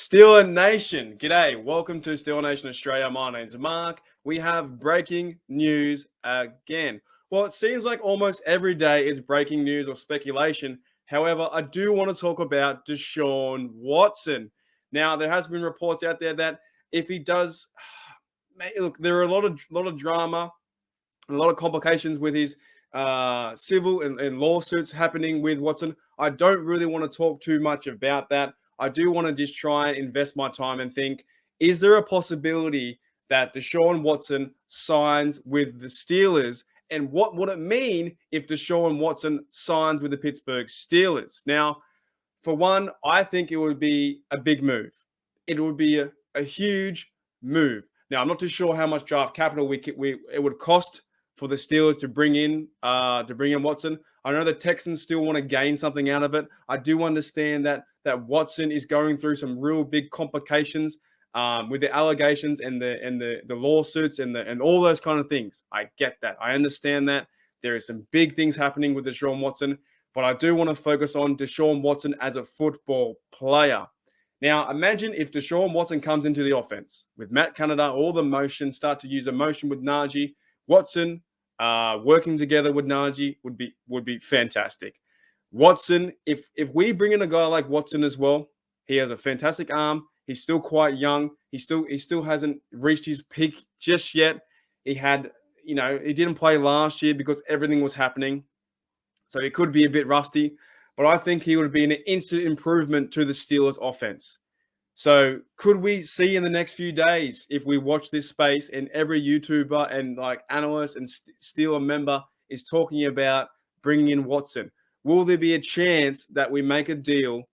Steeler Nation, g'day. Welcome to Steeler Nation Australia. My name's Mark. We have breaking news again. Well, it seems like almost every day is breaking news or speculation. However, I do want to talk about Deshaun Watson. Now, there has been reports out there that if he does, look, there are a lot of drama, a lot of complications with his civil and lawsuits happening with Watson. I don't really want to talk too much about that. I do want to just try and invest my time and think, is there a possibility that Deshaun Watson signs with the Steelers? And what would it mean if Deshaun Watson signs with the Pittsburgh Steelers? Now, for one, I think it would be a big move. It would be a huge move. Now, I'm not too sure how much draft capital it would cost for the Steelers to bring in Watson. I know the Texans still want to gain something out of it. I do understand that Watson is going through some real big complications with the allegations and the lawsuits and all those kind of things. I get that. I understand that there is some big things happening with Deshaun Watson, but I do want to focus on Deshaun Watson as a football player. Now, imagine if Deshaun Watson comes into the offense with Matt Canada, all the motion, start to use a motion with Najee. Watson working together with Najee would be fantastic. Watson, if we bring in a guy like Watson as well, he has a fantastic arm. He's still quite young. He still hasn't reached his peak just yet. He didn't play last year because everything was happening. So he could be a bit rusty, but I think he would be an instant improvement to the Steelers offense. So could we see in the next few days, if we watch this space and every YouTuber and like analyst and Steeler member is talking about bringing in Watson, will there be a chance that we make a deal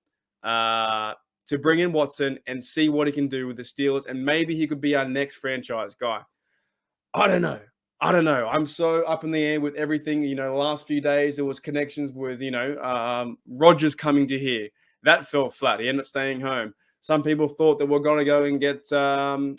to bring in Watson and see what he can do with the Steelers? And maybe he could be our next franchise guy. I don't know. I'm so up in the air with everything. The last few days, there was connections with, Rodgers coming to here. That fell flat. He ended up staying home. Some people thought that we're going to go and get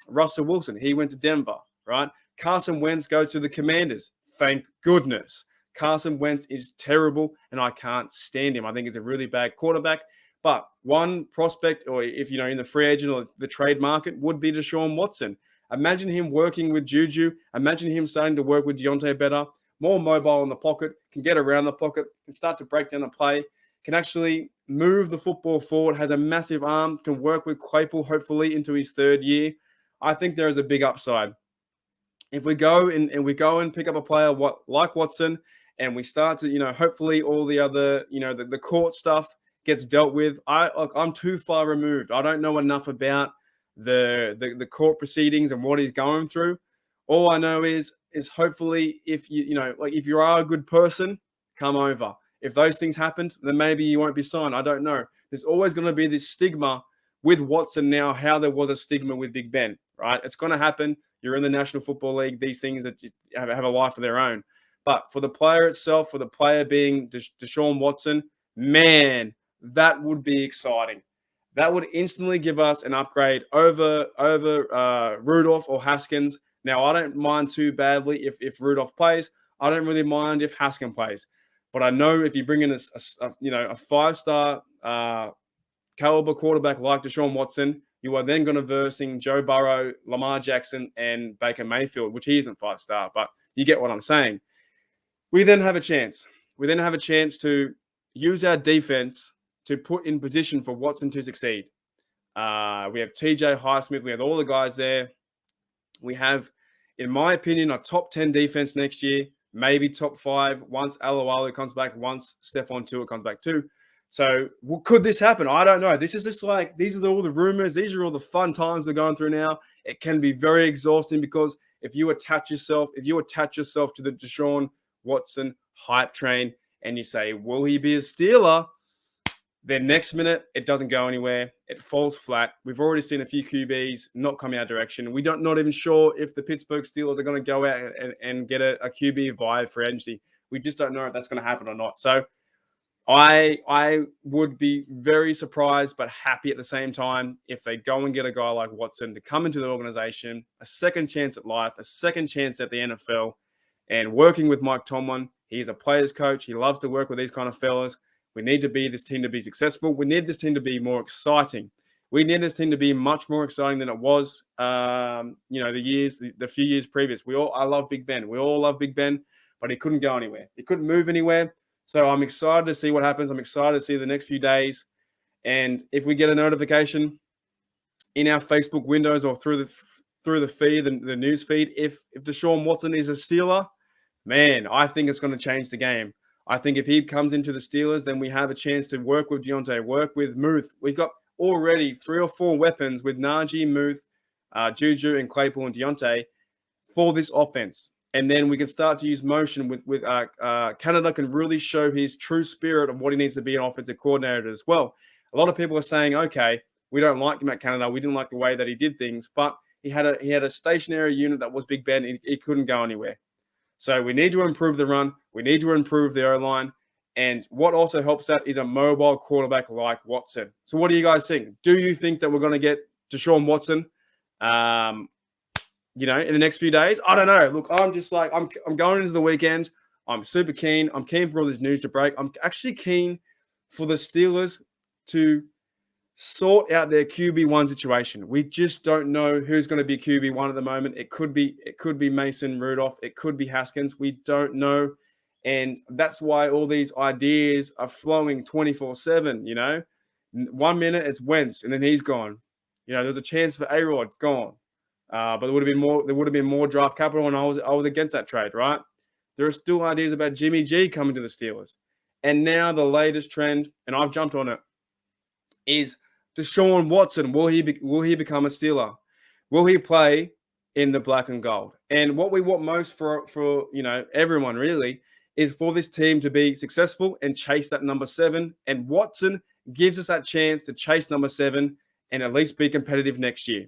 Russell Wilson. He went to Denver, right? Carson Wentz goes to the Commanders. Thank goodness. Carson Wentz is terrible, and I can't stand him. I think he's a really bad quarterback. But one prospect, or if, in the free agent or the trade market, would be Deshaun Watson. Imagine him working with Juju. Imagine him starting to work with Deontay better. More mobile in the pocket, can get around the pocket, can start to break down the play, can actually move the football forward, has a massive arm, can work with Claypool hopefully into his third year. I think there is a big upside. If we go and pick up a player like Watson, and we start to, hopefully all the other, the court stuff gets dealt with. I'm too far removed. I don't know enough about the court proceedings and what he's going through. All I know is hopefully if if you are a good person, come over. If those things happened, then maybe you won't be signed. I don't know. There's always going to be this stigma with Watson now, how there was a stigma with Big Ben, right? It's going to happen. You're in the National Football League. These things that have a life of their own. But for the player itself, for the player being Deshaun Watson, man, that would be exciting. That would instantly give us an upgrade over Rudolph or Haskins. Now, I don't mind too badly if Rudolph plays. I don't really mind if Haskins plays. But I know if you bring in a five-star caliber quarterback like Deshaun Watson, you are then going to versing Joe Burrow, Lamar Jackson, and Baker Mayfield, which he isn't five-star, but you get what I'm saying. We then have a chance. We then have a chance to use our defense to put in position for Watson to succeed. We have TJ Highsmith. We have all the guys there. We have, in my opinion, a top 10 defense next year, maybe top 5 once Alualu comes back, once Stephon Tua comes back too. So could this happen? I don't know. This is just like, these are all the rumors. These are all the fun times we're going through now. It can be very exhausting because if you attach yourself to the Deshaun Watson hype train and you say, will he be a Steeler? Then next minute, it doesn't go anywhere. It falls flat. We've already seen a few QBs not coming our direction. We're not even sure if the Pittsburgh Steelers are going to go out and get a QB via free agency. We just don't know if that's going to happen or not. So I would be very surprised but happy at the same time if they go and get a guy like Watson to come into the organization, a second chance at life, a second chance at the NFL, and working with Mike Tomlin. He's a player's coach. He loves to work with these kind of fellas. We need this team to be successful. We need this team to be more exciting. We need this team to be much more exciting than it was, the few years previous. I love Big Ben. We all love Big Ben, but he couldn't go anywhere. He couldn't move anywhere. So I'm excited to see what happens. I'm excited to see the next few days. And if we get a notification in our Facebook windows or through the feed, the news feed, if Deshaun Watson is a Steeler, man, I think it's going to change the game. I think if he comes into the Steelers, then we have a chance to work with Deontay, work with Muth. We've got already 3 or 4 weapons with Najee, Muth, Juju, and Claypool and Deontay for this offense. And then we can start to use motion with Canada can really show his true spirit of what he needs to be an offensive coordinator as well. A lot of people are saying, okay, we don't like him at Canada. We didn't like the way that he did things, but he had a stationary unit that was Big Ben. He couldn't go anywhere. So we need to improve the run. We need to improve the O-line. And what also helps that is a mobile quarterback like Watson. So what do you guys think? Do you think that we're going to get Deshaun Watson, in the next few days? I don't know. Look, I'm just like, I'm going into the weekend. I'm super keen. I'm keen for all this news to break. I'm actually keen for the Steelers to sort out their QB1 situation. We just don't know who's going to be QB1 at the moment. It could be Mason Rudolph. It could be Haskins. We don't know. And that's why all these ideas are flowing 24/7, 1 minute it's Wentz and then he's gone. There's a chance for A-Rod, gone. But there would have been more draft capital, and I was against that trade, right? There are still ideas about Jimmy G coming to the Steelers. And now the latest trend, and I've jumped on it, is Deshaun Watson. Will he become a Steeler? Will he play in the black and gold? And what we want most for everyone really is for this team to be successful and chase that number 7. And Watson gives us that chance to chase number 7 and at least be competitive next year.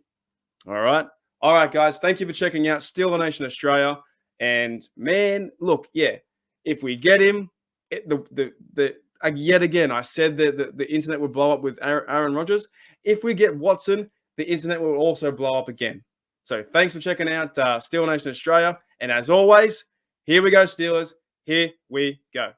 All right, guys. Thank you for checking out Steeler Nation Australia. And man, look, yeah, if we get him, yet again, I said that the internet would blow up with Aaron Rodgers. If we get Watson, the internet will also blow up again. So thanks for checking out Steeler Nation Australia. And as always, here we go, Steelers. Here we go.